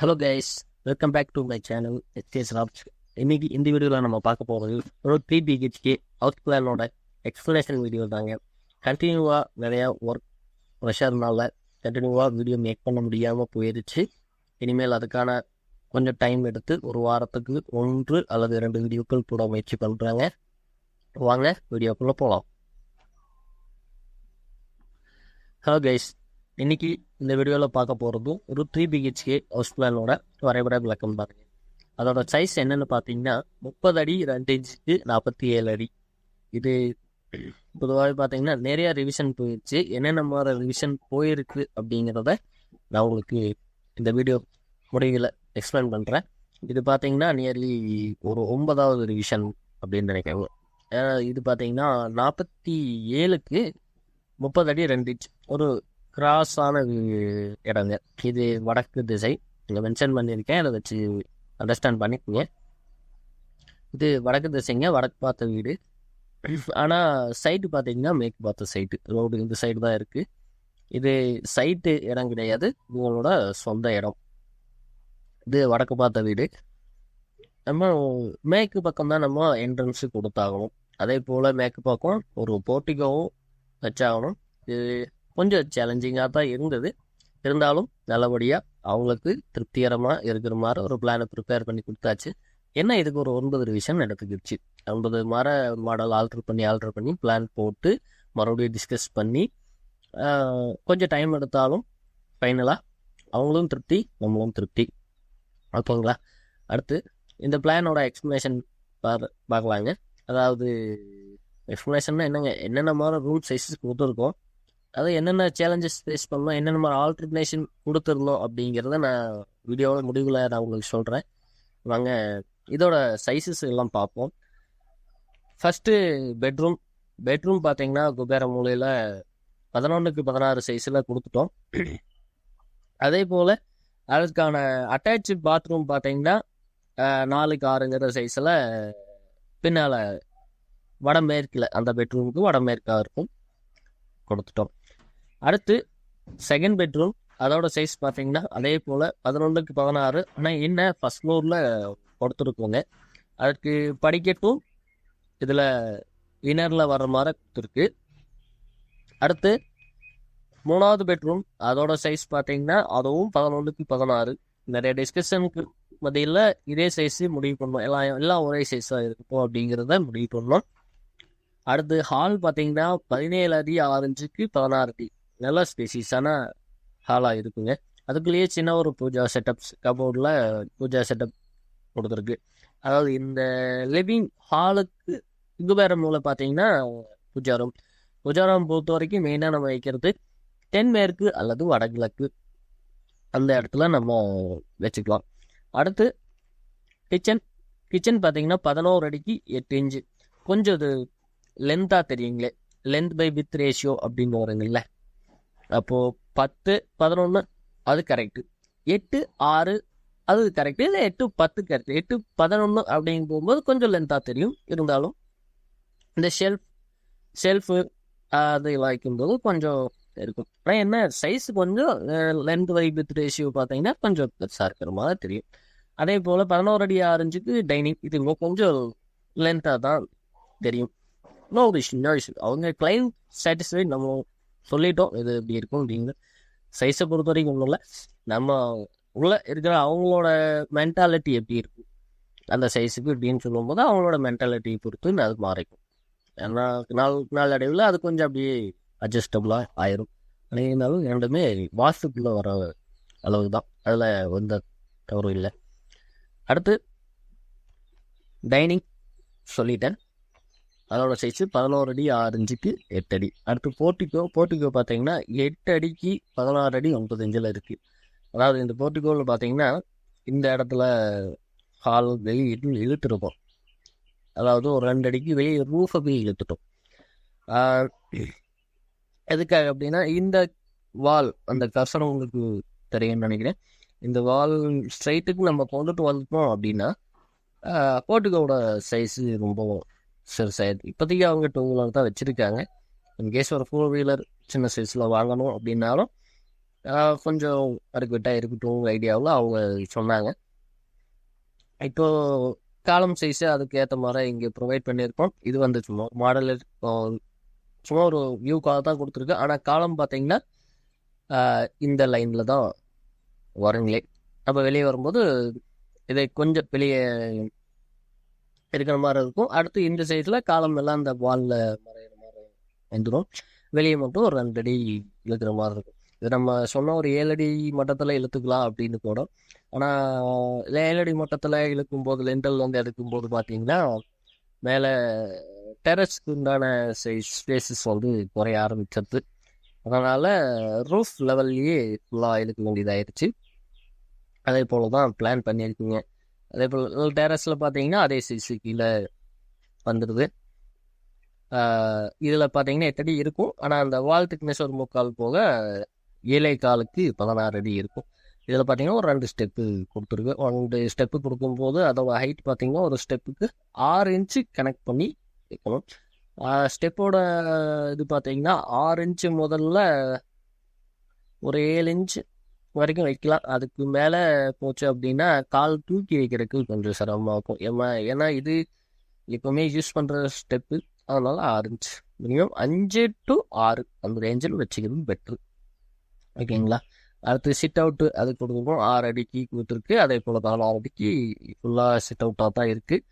Hello guys, welcome back to my channel எஸ்கேஸ் ராப்ஸ். இன்னைக்கு இந்த வீடியோவில் நம்ம பார்க்க போகிறது ஒரு 3 BHK ஹவுஸ் பிளானோட எக்ஸ்ப்ளனேஷன் வீடியோ தாங்க. கண்டினியூவாக நிறையா ஒர்க் ப்ரெஷர்னால கண்டினியூவாக வீடியோ மேக் பண்ண முடியாமல் போயிடுச்சு. இனிமேல் அதுக்கான கொஞ்சம் டைம் எடுத்து ஒரு வாரத்துக்கு 1 அல்லது 2 வீடியோக்கள் போட முயற்சி பண்ணுறாங்க. வாங்க வீடியோக்குள்ளே போகலாம். ஹலோ கைஸ், இன்னைக்கு இந்த வீடியோவில் பார்க்க போகிறதும் ஒரு 3 BHK ஹவுஸ் பிளானோட வரைபட விளக்கம் பாருங்க. அதோட சைஸ் என்னென்னு பார்த்தீங்கன்னா 30 அடி 2 இன்ச்சுக்கு 47 அடி. இது பொதுவாக பார்த்தீங்கன்னா நிறைய ரிவிஷன் போயிடுச்சு. என்னென்ன மாதிரி ரிவிஷன் போயிருக்கு அப்படிங்கிறத நான் உங்களுக்கு இந்த வீடியோ முடிவில் எக்ஸ்பிளைன் பண்ணுறேன். இது பார்த்தீங்கன்னா நியர்லி ஒரு 9வது ரிவிஷன் அப்படின்னு நினைக்கிறேன். இது பார்த்தீங்கன்னா 47க்கு 30 அடி 2 இன்ச் ஒரு கிராஸான இடங்க. இது வடக்கு திசை, இங்கே மென்ஷன் பண்ணியிருக்கேன், அதை வச்சு அண்டர்ஸ்டாண்ட் பண்ணிக்கோங்க. இது வடக்கு திசைங்க, வடக்கு பார்த்த வீடு. ஆனால் சைட்டு பார்த்தீங்கன்னா மேற்கு பார்த்த சைட்டு, ரோடு இந்த சைடு தான் இருக்குது. இது சைட்டு இடம் கிடையாது, இவங்களோட சொந்த இடம். இது வடக்கு பார்த்த வீடு. நம்ம மேற்கு பக்கம் தான் நம்ம என்ட்ரன்ஸு கொடுத்தாகணும். அதே போல் மேற்கு பக்கம் ஒரு போர்ட்டிகோவும் வச்சாகணும். இது கொஞ்சம் சேலஞ்சிங்காக தான் இருந்தது. இருந்தாலும் நல்லபடியாக அவங்களுக்கு திருப்திகரமாக இருக்கிற மாதிரி ஒரு பிளானை ப்ரிப்பேர் பண்ணி கொடுத்தாச்சு. என்ன இதுக்கு ஒரு 9 ரிவிஷன் எடுத்துக்கிடுச்சு. 9 மாடல் ஆல்ட்ரு பண்ணி பிளான் போட்டு மறுபடியும் டிஸ்கஸ் பண்ணி கொஞ்சம் டைம் எடுத்தாலும் ஃபைனலாக அவங்களும் திருப்தி, நம்மளும் திருப்தி. ஓகேங்களா? அடுத்து இந்த பிளானோட எக்ஸ்ப்ளனேஷன் பார்க்கலாங்க. அதாவது எக்ஸ்ப்ளனேஷன்னா என்னென்ன மாதிரி ரூம் சைஸஸ் கொடுத்துருக்கோம், அது என்னென்ன சேலஞ்சஸ் ஃபேஸ் பண்ணோம், என்னென்ன மாதிரி ஆல்டர்னேஷன் கொடுத்துருந்தோம் அப்படிங்கிறத நான் வீடியோவோட முடிவில் நான் உங்களுக்கு சொல்கிறேன். வாங்க இதோட சைஸஸ் எல்லாம் பார்ப்போம். ஃபஸ்ட்டு பெட்ரூம் பார்த்தீங்கன்னா குபேர மூலையில் 11க்கு 16 சைஸில் கொடுத்துட்டோம். அதே போல் அதுக்கான அட்டாச்சு பாத்ரூம் பார்த்தீங்கன்னா 4க்கு 6ங்கிற சைஸில் பின்னால் வடமேற்கில், அந்த பெட்ரூமுக்கு வடமேற்காக இருக்கும், கொடுத்துட்டோம். அடுத்து செகண்ட் பெட்ரூம், அதோட சைஸ் பார்த்தீங்கன்னா அதே போல் 11க்கு 16. ஆனால் என்ன ஃபஸ்ட் ஃப்ளோரில் கொடுத்துருக்கோங்க. அதுக்கு படிக்கட்டும் இதில் இன்னரில் வர்ற மாதிரி கொடுத்துருக்கு. அடுத்து 3வது பெட்ரூம், அதோட சைஸ் பார்த்தீங்கன்னா அதுவும் 11க்கு 16. நிறைய டிஸ்கஷனுக்கு மத்தியில் இதே சைஸு முடிவு பண்ணோம். எல்லாம் ஒரே சைஸாக இருக்கும் அப்படிங்கிறத முடிவு பண்ணோம். அடுத்து ஹால் பார்த்தீங்கன்னா 17 அடி 6 இன்ச்சுக்கு 16 அடி. நல்ல ஸ்பேசியஸான ஹாலாக இருக்குங்க. அதுக்குள்ளேயே சின்ன ஒரு பூஜா செட்டப்ஸ், கபோர்டில் பூஜா செட்டப் கொடுத்துருக்கு. அதாவது இந்த லிவிங் ஹாலுக்கு இங்கு வேற மூலம் பார்த்தீங்கன்னா பூஜாரம் பொறுத்த வரைக்கும் மெயினாக நம்ம வைக்கிறது தென்மேற்கு அல்லது வடகிழக்கு, அந்த இடத்துல நம்ம வச்சுக்கலாம். அடுத்து கிச்சன் பார்த்தீங்கன்னா 11 அடிக்கு 8 இன்ச்சு. கொஞ்சம் இது லென்த்தாக தெரியுங்களே, லென்த் பை வித் ரேஷியோ அப்படின்னு வருங்கல்ல. அப்போது 10, 11 அது கரெக்டு, 8, 6 அது கரெக்டு, இல்லை 8, 10 கரெக்டு. 8, 11 அப்படின்னு போகும்போது கொஞ்சம் லென்த்தாக தெரியும். இருந்தாலும் இந்த ஷெல்ஃபு அது வைக்கும்போது கொஞ்சம் இருக்கும். ஆனால் என்ன சைஸ் கொஞ்சம் லென்த் பை வித் ரேஷியோ பார்த்தீங்கன்னா கொஞ்சம் பெருசாக இருக்கிற மாதிரி தெரியும். அதே போல் 11 அடி 6 இன்ச்சுக்கு டைனிங், இது கொஞ்சம் லென்த்தாக தான் தெரியும். No issue. அவங்க கிளைண்ட் சாட்டிஸ்ஃபைட், நம்ம சொல்லிட்டோம் இது இப்படி இருக்கும் அப்படிங்கிற. சைஸை பொறுத்த வரைக்கும் ஒன்றும் இல்லை, நம்ம உள்ள இருக்கிற அவங்களோட மென்டாலிட்டி எப்படி இருக்கும் அந்த சைஸுக்கு இப்படின்னு சொல்லும்போது அவங்களோட மென்டாலிட்டியை பொறுத்து அது மாறிக்கும். ஏன்னா நாளடைவில் அது கொஞ்சம் அப்படியே அட்ஜஸ்டபுளாக ஆயிரும். இருந்தாலும் ரெண்டுமே வாஸ்துக்குள்ளே வர அளவு தான், அதில் எந்த தவறும் இல்லை. அடுத்து டைனிங் சொல்லிட்டேன், அதோட சைஸு 11 அடி 6 இன்ச்சுக்கு 8 அடி. அடுத்து போர்ட்டிகோ பார்த்தீங்கன்னா 8 அடிக்கு 16 அடி 9 இன்ச்சில் இருக்குது. அதாவது இந்த போர்ட்டிகோவில் பார்த்தீங்கன்னா இந்த இடத்துல ஹால் வெளியே இழுத்துருக்கோம். அதாவது ஒரு 2 அடிக்கு வெளியே ரூஃபை போய் இழுத்துட்டோம். எதுக்காக அப்படின்னா இந்த வால், அந்த கர்சனம் உங்களுக்கு தெரியும்னு நினைக்கிறேன், இந்த வால் ஸ்ட்ரைட்டுக்கு நம்ம கொண்டுட்டு வந்துட்டோம் அப்படின்னா போர்ட்டிகோவோட சைஸு ரொம்ப சரி. இப்போதைக்கு அவங்க 2 வீலர் தான் வச்சுருக்காங்க. இன்கேஸ் ஒரு 4 வீலர் சின்ன சைஸில் வாங்கணும் அப்படின்னாலும் கொஞ்சம் அறுக்கிட்டால் இருக்கட்டும் ஐடியாவில் அவங்க சொன்னாங்க. இப்போ காலம் சைஸு அதுக்கு ஏற்ற மாதிரி இங்கே ப்ரொவைட் பண்ணியிருக்கோம். இது வந்து சும்மா மாடல் சும்மா ஒரு வியூக்காக தான் கொடுத்துருக்கு. ஆனால் காலம் பார்த்தீங்கன்னா இந்த லைனில் தான் வருங்களே. அப்போ வெளியே வரும்போது இதை கொஞ்சம் வெளியே இருக்கிற மாதிரி இருக்கும். அடுத்து இந்த சைடில் காலம் எல்லாம் அந்த வாலில் மறையிற மாதிரி வந்துடும். வெளியே மட்டும் ஒரு 2 அடி இழுக்கிற மாதிரி இருக்கும். இது நம்ம சொன்ன ஒரு 7 அடி மட்டத்தில் இழுத்துக்கலாம் அப்படின்னு கூட. ஆனால் 7 அடி மட்டத்தில் இழுக்கும்போது லெண்டல் வந்து எடுக்கும்போது பார்த்தீங்கன்னா மேலே டெரஸ்க்கு உண்டான ஸ்பேசஸ் வந்து குறைய ஆரம்பிச்சிருது. அதனால் ரூஃப் லெவல்லையே ஃபுல்லாக இழுக்க வேண்டியதாகிடுச்சு. அதே போல் தான் பிளான் பண்ணியிருக்குங்க. அதே போல் டெரஸில் பார்த்தீங்கன்னா அதே சைஸு கீழே வந்துடுது. இதில் பார்த்தீங்கன்னா 8 அடி இருக்கும். ஆனால் அந்த வால் திக்னஸ் ஒரு 3/4 போக 7/4க்கு 16 அடி இருக்கும். இதில் பார்த்தீங்கன்னா ஒரு 2 ஸ்டெப்பு கொடுத்துருக்கு. 2 ஸ்டெப்பு கொடுக்கும்போது அதோட ஹைட் பார்த்தீங்கன்னா ஒரு ஸ்டெப்புக்கு 6 இன்ச்சு கனெக்ட் பண்ணி வைக்கணும். ஸ்டெப்போட இது பார்த்தீங்கன்னா 6 இன்ச்சு முதல்ல ஒரு 7 இன்ச்சு வரைக்கும் வைக்கலாம். அதுக்கு மேலே போச்சு அப்படின்னா கால் தூக்கி வைக்கிறதுக்கு கொஞ்சம் சிரமமாக இருக்கும். ஏன்னா இது எப்போவுமே யூஸ் பண்ணுற ஸ்டெப்பு. அதனால 6 இன்ச் மினிமம் 5 to 6 அந்த ரேஞ்சில் வச்சுக்கிறது பெட்ரு. ஓகேங்களா. அடுத்து சிட் அவுட்டு அது கொடுத்துருக்கோம். 6 அடிக்கு கொடுத்துருக்கு. அதே போல் 16 அடிக்கு ஃபுல்லாக சிட் அவுட்டாக தான் இருக்குது.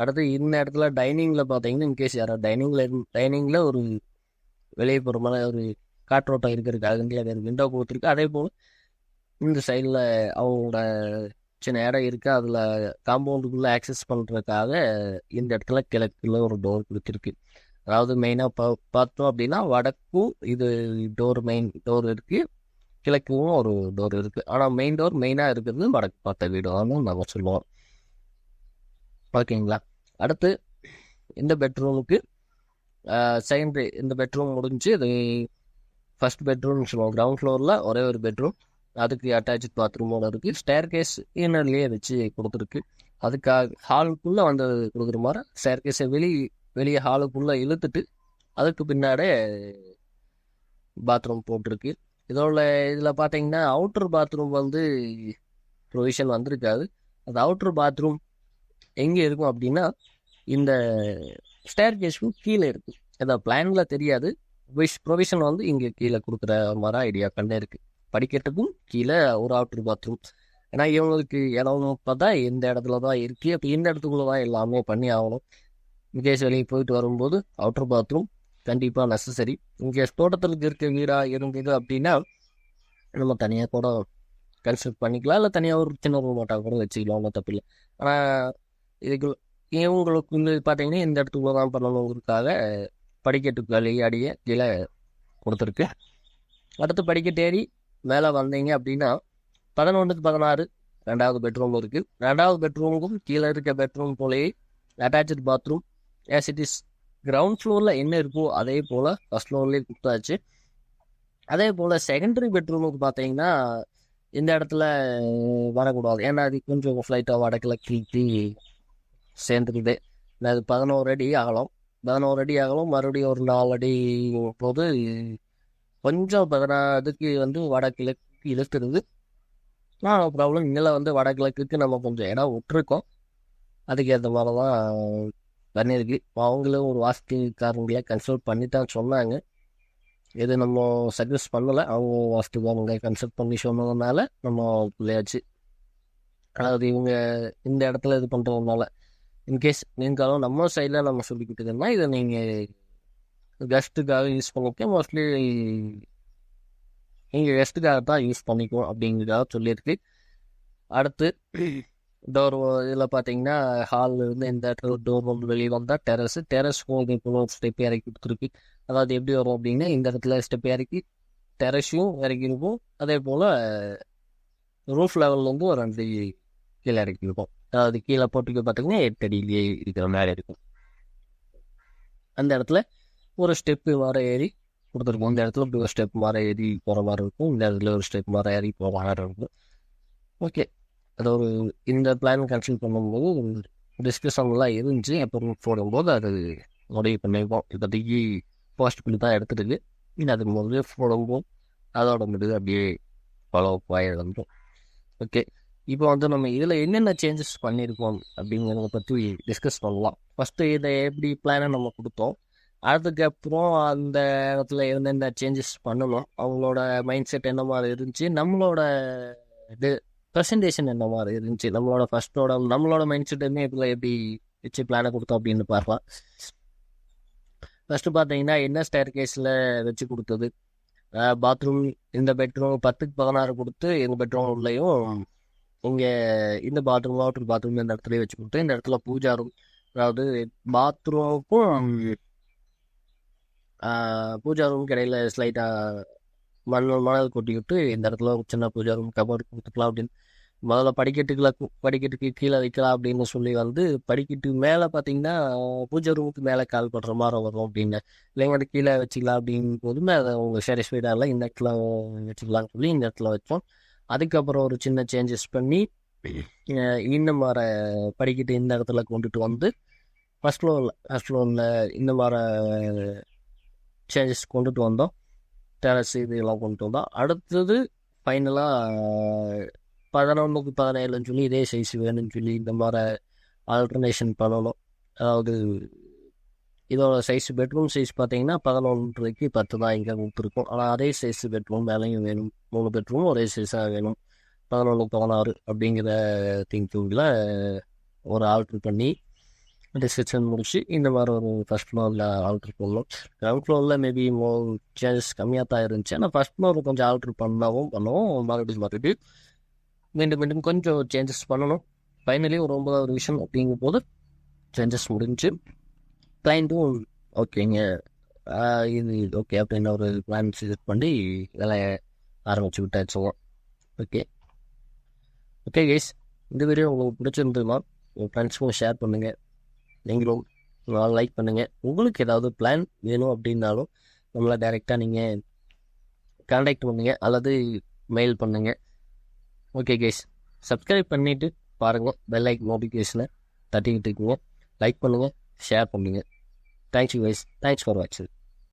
அடுத்து இந்த இடத்துல டைனிங்கில் பார்த்தீங்கன்னா இன்கேஸ் யாராவது டைனிங்கில் ஒரு வெளியே போகிற மாதிரி ஒரு காற்றோட்டம் இருக்கிறதுக்காக வேறு விண்டோ கொடுத்துருக்கு. அதே போல் இந்த சைடில் அவங்களோட சின்ன இடம் இருக்குது. அதில் காம்பவுண்டுக்குள்ளே ஆக்சஸ் பண்ணுறதுக்காக இந்த இடத்துல கிழக்குல ஒரு டோர் கொடுத்துருக்கு. அதாவது மெயினாக பார்த்தோம் அப்படின்னா வடக்கும் இது மெயின் டோர் இருக்குது, கிழக்கும் ஒரு டோர் இருக்குது. ஆனால் மெயின் டோர் மெயினாக இருக்கிறது வடக்கு பார்த்த வீடுன்னு நம்ம சொல்லுவோம். ஓகேங்களா. அடுத்து இந்த பெட்ரூமுக்கு செகண்டரி இந்த பெட்ரூம் முடிஞ்சு இது ஃபர்ஸ்ட் பெட்ரூம்னு சொல்லுவோம். கிரவுண்ட் ஃப்ளோரில் ஒரே ஒரு பெட்ரூம், அதுக்கு அட்டாச்சு பாத்ரூமோட இருக்குது. ஸ்டேர் கேஸ் இன்னர்லேயே வச்சு கொடுத்துருக்கு. அதுக்காக ஹாலுக்குள்ளே வந்து கொடுக்குற மாதிரி ஸ்டேர் கேஸை வெளியே ஹாலுக்குள்ளே இழுத்துட்டு அதுக்கு பின்னாடி பாத்ரூம் போட்டிருக்கு. இதில் பார்த்தீங்கன்னா அவுட்டர் பாத்ரூம் வந்து ப்ரொவிஷன் வந்திருக்காது. அந்த அவுட்டர் பாத்ரூம் எங்கே இருக்கும் அப்படின்னா இந்த ஸ்டேர் கேஸுக்கும் கீழே இருக்கும். அந்த பிளானில் தெரியாது. ப்ரொவிஷன் வந்து இங்கே கீழே கொடுக்குற மாதிரி ஐடியா கண்டே இருக்குது. படிக்கட்டுக்கும் கீழே ஒரு அவுட்டர் பாத்ரூம். ஏன்னா இவங்களுக்கு இடம் பார்த்தா இந்த இடத்துல தான் இருக்குது. அப்போ இந்த இடத்துக்குள்ள தான் எல்லாமே பண்ணி ஆகணும். இன்கேஸ் வெளியே போயிட்டு வரும்போது அவுட்டர் பாத்ரூம் கண்டிப்பாக நெசசரி. இன்கேஸ் தோட்டத்தில் இருக்க வீடாக இருந்தது அப்படின்னா நம்ம தனியாக கூட கன்ஸ்ட்ரக்ட் பண்ணிக்கலாம், இல்லை தனியாக ஒரு சின்ன ரூம் மாட்டாக கூட வச்சுக்கலாம், ஒன்றும் தப்பு இல்லை. ஆனால் இதுக்கு இவங்களுக்கு வந்து பார்த்தீங்கன்னா இந்த இடத்துக்குள்ள தான் பண்ணணுங்கிறதுக்காக படிக்கட்டுக்கு அடியே கீழே கொடுத்துருக்கு. அடுத்து படிக்கட்டு ஏறி மேலே வந்தீங்க அப்படின்னா 11க்கு 16 2வது பெட்ரூம் இருக்குது. 2வது பெட்ரூமுக்கும் கீழே இருக்க பெட்ரூம் போலேயே attach bathroom as it is ground ஃப்ளோரில் என்ன இருக்கோ அதே போல் ஃபர்ஸ்ட் ஃப்ளோர்லேயே கொடுத்தாச்சு. அதே போல் செகண்டரி பெட்ரூமுக்கு பார்த்தீங்கன்னா இந்த இடத்துல வரக்கூடாது. ஏன்னா அது கொஞ்சம் ஃப்ளைட்டாக வடக்கில் கீழ்த்தி சேர்ந்துருக்குது. அது 11 அடி ஆகலாம். 11 அடி ஆகலாம். மறுபடியும் ஒரு 4 அடி போது கொஞ்சம் 16க்கு வந்து வடகிழக்கு இழுத்துருது. ப்ராப்ளம் இதில் வந்து வடகிழக்குக்கு நம்ம கொஞ்சம் இடம் விட்டுருக்கோம். அதுக்கேற்ற மாதிரி தான் பண்ணியிருக்கு. அவங்களும் ஒரு வாஸ்துக்காரங்களே கன்சல்ட் பண்ணி தான் சொன்னாங்க. இது நம்ம சஜஸ்ட் பண்ணலை, அவங்க வாஸ்துக்காரங்களே கன்சல்ட் பண்ணி சொன்னதுனால நம்ம பிள்ளையாச்சு. அதாவது இவங்க இந்த இடத்துல இது பண்ணுறதுனால இன்கேஸ் நீங்களும் நம்ம சைடில் நம்ம சொல்லிக்கிட்டதுன்னா இதை நீங்கள் கெஸ்ட்டுக்காக யூஸ் பண்ணிக்க மோஸ்ட்லி நீங்கள் கெஸ்ட்டுக்காக தான் யூஸ் பண்ணிக்குவோம் அப்படிங்கிறதாக சொல்லியிருக்கு. அடுத்து டோர் இதில் பார்த்தீங்கன்னா ஹாலில் இருந்து இந்த இடத்துல டோர் வந்து வெளியே வந்தால் டெரஸுக்கும் இது ஸ்டெப் இறக்கி கொடுத்துருக்கு. அதாவது எப்படி வரும் அப்படின்னா இந்த இடத்துல ஸ்டெப் இறக்கி டெரஸையும் இறக்கிருக்கும். அதே போல் ரூஃப் லெவலில் வந்து ஒரு 2 கீழே இறக்கிருக்கும். அதாவது கீழே போட்டுக்கு பார்த்தீங்கன்னா 8 அடியிலேயே இருக்கிற மாதிரி இருக்கும். அந்த இடத்துல ஒரு ஸ்டெப்பு மாதிரி ஏறி கொடுத்துருக்கோம். இந்த இடத்துல இப்படி ஒரு ஸ்டெப் மாதிரி ஏறி போகிற மாதிரி இருக்கும். இந்த இடத்துல ஒரு ஸ்டெப் மாதிரி ஏறி போகிற மாதிரி இருக்கும். ஓகே, அது ஒரு இந்த பிளான் கன்சல்ட் பண்ணும்போது ஒரு டிஸ்கஷன்லாம் இருந்துச்சு. அப்புறம் போடும்போது அது முடிவு பண்ணியிருக்கோம். இப்போதைக்கு பாசிட்டிவ் தான் எடுத்துருக்கு. அதுக்கு முதல்ல போடும்போது அதோட முடிவு அப்படியே ஃபாலோ ஆகிடும். ஓகே, இப்போ வந்து நம்ம இதில் என்னென்ன சேஞ்சஸ் பண்ணியிருக்கோம் அப்படிங்கிறத பற்றி டிஸ்கஸ் பண்ணலாம். ஃபஸ்ட்டு இதை எப்படி பிளானை நம்ம கொடுத்தோம், அதுக்கப்புறம் அந்த இடத்துல என்னென்ன சேஞ்சஸ் பண்ணணும், அவங்களோட மைண்ட் செட் என்ன மாதிரி இருந்துச்சு, நம்மளோட இது ப்ரெசன்டேஷன் என்ன மாதிரி இருந்துச்சு, நம்மளோட மைண்ட் செட்டுமே இதில் எப்படி வச்சு பிளானை கொடுத்தோம் அப்படின்னு பார்க்கலாம். ஃபஸ்ட்டு பார்த்தீங்கன்னா என்ன ஸ்டேர் கேஸில் வச்சு கொடுத்தது, பாத்ரூம் இந்த பெட்ரூம் 10க்கு 16 கொடுத்து எங்கள் பெட்ரூம் உள்ளேயும் இங்கே இந்த பாத்ரூம் வாட்டர் பாத்ரூம் இந்த இடத்துல வச்சு கொடுத்து, இந்த இடத்துல பூஜா ரூம், அதாவது பாத்ரூமுக்கும் பூஜா ரூம் இடையில ஸ்லைட்டாக மணல் கொட்டி விட்டு இந்த இடத்துல ஒரு சின்ன பூஜா ரூம் கபோர்டு கொடுத்துக்கலாம் அப்படின்னு. முதல்ல படிக்கட்டுக்கு கீழே வைக்கலாம் அப்படின்னு சொல்லி வந்து படிக்கட்டுக்கு மேலே பார்த்தீங்கன்னா பூஜை ரூமுக்கு மேலே கால் பண்ணுற மாதிரி வரும் அப்படின்னு, இல்லைங்க கீழே வச்சுக்கலாம் அப்படிங்கும் போதுமே அதை அவங்க சாட்டிஸ்ஃபைடாக இந்த இடத்துல வச்சுக்கலாம்னு சொல்லி இந்த இடத்துல வச்சோம். அதுக்கப்புறம் ஒரு சின்ன சேஞ்சஸ் பண்ணி இன்னும் வர படிக்கட்டு இந்த இடத்துல கொண்டுட்டு வந்து ஃபஸ்ட் ஃப்ளோரில் இந்த மாதிரி சேஞ்சஸ் கொண்டுட்டு வந்தோம். டெரஸ் இதெல்லாம் கொண்டுட்டு வந்தோம். அடுத்தது ஃபைனலாக 11க்கு 17ன்னு சொல்லி இதே சைஸ் வேணும்னு சொல்லி இந்த மாதிரி ஆல்டர்னேஷன் பண்ணணும். அதாவது இதோட சைஸ் பெட்ரூம் சைஸ் பார்த்தீங்கன்னா 11க்கு 10 தான் இங்கே கொடுத்துருக்கோம். ஆனால் அதே சைஸ் பெட்ரூம் மேலேயும் வேணும், 3 பெட்ரூமும் ஒரே சைஸாக வேணும். 11க்கு 16 அப்படிங்கிற திங்கிங்கில் ஒரு ஆல்ட்ரு பண்ணி டிஸ்கஷன் முடிச்சு இந்த மாதிரி ஒரு ஃபஸ்ட் ஃப்ளோரில் ஆல்ட்ரு பண்ணணும். கிரவுண்ட் ஃப்ளோரில் மேபி சேஞ்சஸ் கம்மியாக தான் இருந்துச்சு. ஆனால் ஃபஸ்ட் ஃப்ளோரில் கொஞ்சம் ஆல்ட்ரு பண்ணுவோம் மறுபடியும் மீண்டும் கொஞ்சம் சேஞ்சஸ் பண்ணணும். ஃபைனலி ஒரு 9வது விஷயம் அப்படிங்கும் போது சேஞ்சஸ் முடிஞ்சு கிளைண்ட்டும் ஓகேங்க இது ஓகே அப்படின்னு ஒரு பிளான் செட் பண்ணி வேலையை ஆரம்பிச்சு விட்டாச்சு. ஓகே கைஸ், இந்த வீடியோ உங்களுக்கு பிடிச்சிருந்ததுன்னா உங்கள் ஃப்ரெண்ட்ஸுக்கும் ஷேர் பண்ணுங்கள், நீங்களும் லைக் பண்ணுங்கள். உங்களுக்கு ஏதாவது பிளான் வேணும் அப்படின்னாலும் நம்மளை டைரெக்டாக நீங்கள் கான்டாக்ட் பண்ணுங்கள் அல்லது மெயில் பண்ணுங்கள். ஓகே கைஸ், சப்ஸ்கிரைப் பண்ணிவிட்டு பாருங்கள், பெல் ஐக்கன் நோட்டிஃபிகேஷனை தட்டிக்கிட்டு இருக்குங்க. லைக் பண்ணுங்கள், ஷேர் பண்ணுங்கள். தேங்க்யூ கைஸ், தேங்க்ஸ் ஃபார் வாட்சிங்.